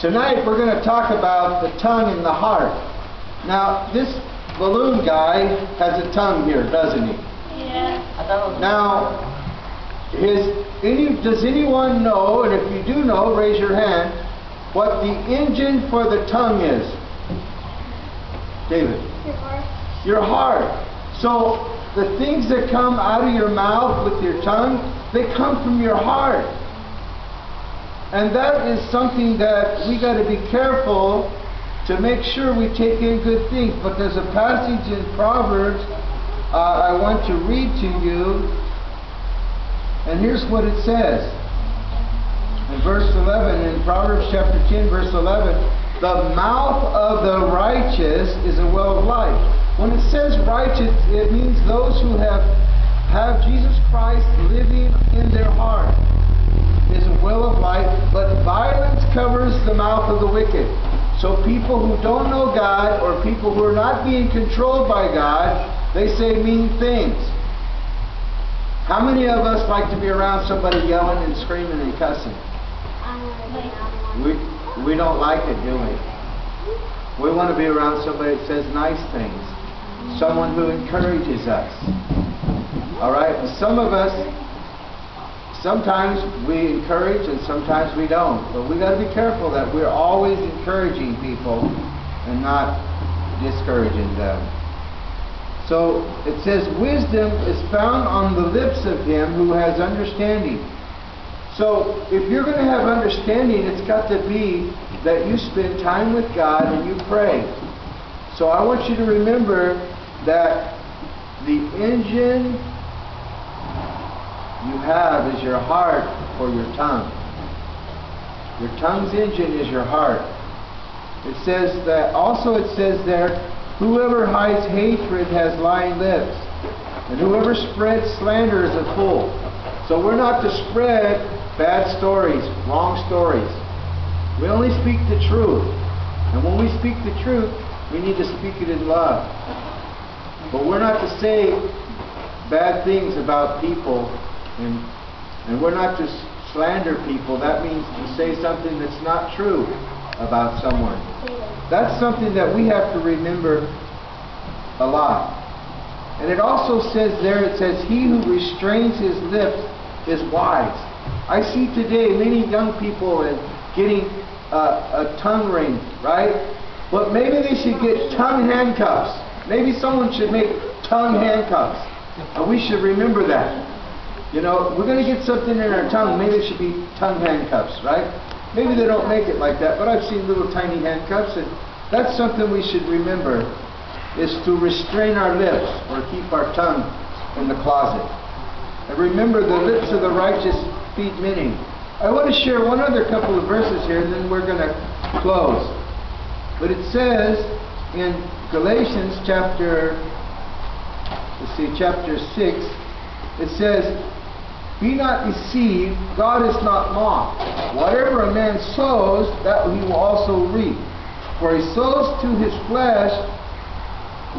Tonight we're going to talk about the tongue and the heart. Now, this balloon guy has a tongue here, doesn't he? Yeah. Now, does anyone know, and if you do know, raise your hand, what the engine for the tongue is? David? Your heart. Your heart. So, the things that come out of your mouth with your tongue, they come from your heart. And that is something that we got to be careful to make sure we take in good things. But there's a passage in Proverbs I want to read to you. And here's what it says. In verse 11, in Proverbs chapter 10, verse 11, the mouth of the righteous is a well of life. When it says righteous, it means those who have Jesus Christ living in their heart. Is a well of life, but violence covers the mouth of the wicked. So people who don't know God, or people who are not being controlled by God, they say mean things. How many of us like to be around somebody yelling and screaming and cussing? We don't like it, do we? We want to be around somebody that says nice things. Someone who encourages us. Alright? Some of us, sometimes we encourage and sometimes we don't. But we got to be careful that we're always encouraging people and not discouraging them. So it says, wisdom is found on the lips of him who has understanding. So if you're going to have understanding, it's got to be that you spend time with God and you pray. So I want you to remember that the engine you have is your heart or your tongue. Your tongue's engine is your heart. It says that, also it says there, whoever hides hatred has lying lips, and whoever spreads slander is a fool. So we're not to spread bad stories, wrong stories. We only speak the truth. And when we speak the truth, we need to speak it in love. But we're not to say bad things about people. And we're not to slander people. That means to say something that's not true about someone. That's something that we have to remember a lot. And it also says there, it says, he who restrains his lips is wise. I see today many young people getting a tongue ring, right? But maybe they should get tongue handcuffs. Maybe someone should make tongue handcuffs. And we should remember that. You know, we're going to get something in our tongue. Maybe it should be tongue handcuffs, right? Maybe they don't make it like that, but I've seen little tiny handcuffs, and that's something we should remember, is to restrain our lips or keep our tongue in the closet. And remember, the lips of the righteous feed many. I want to share one other couple of verses here, and then we're going to close. But it says in Galatians chapter 6, it says, be not deceived, God is not mocked. Whatever a man sows, that he will also reap. For he sows to his flesh,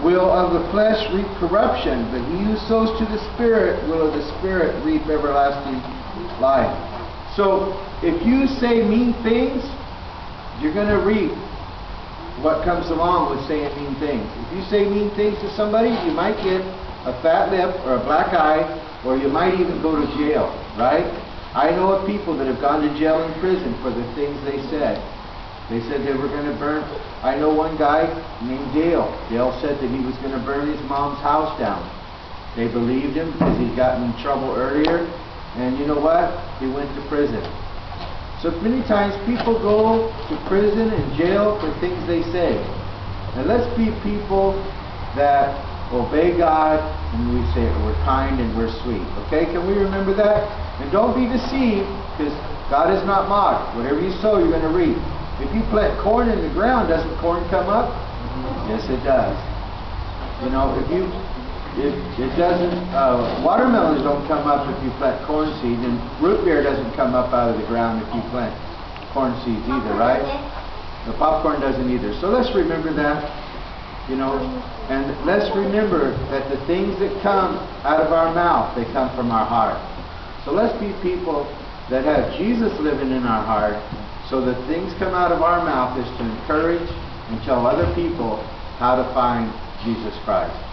will of the flesh reap corruption, but he who sows to the Spirit will of the Spirit reap everlasting life. So, if you say mean things, you're going to reap what comes along with saying mean things. If you say mean things to somebody, you might get a fat lip or a black eye, or you might even go to jail, right? I know of people that have gone to jail and prison for the things they said. They said they were going to burn. I know one guy named Dale. Dale said that he was going to burn his mom's house down. They believed him because he'd gotten in trouble earlier. And you know what? He went to prison. So many times people go to prison and jail for things they say. And let's be people that obey God, and we say we're kind and we're sweet. Okay? Can we remember that? And don't be deceived, because God is not mocked. Whatever you sow, you're going to reap. If you plant corn in the ground, doesn't corn come up? Yes, it does. You know, if it doesn't, watermelons don't come up if you plant corn seed, and root beer doesn't come up out of the ground if you plant corn seeds either, right? The popcorn doesn't either. So let's remember that, you know, and let's remember that the things that come out of our mouth, they come from our heart. So let's be people that have Jesus living in our heart, So the things come out of our mouth is to encourage and tell other people how to find Jesus Christ.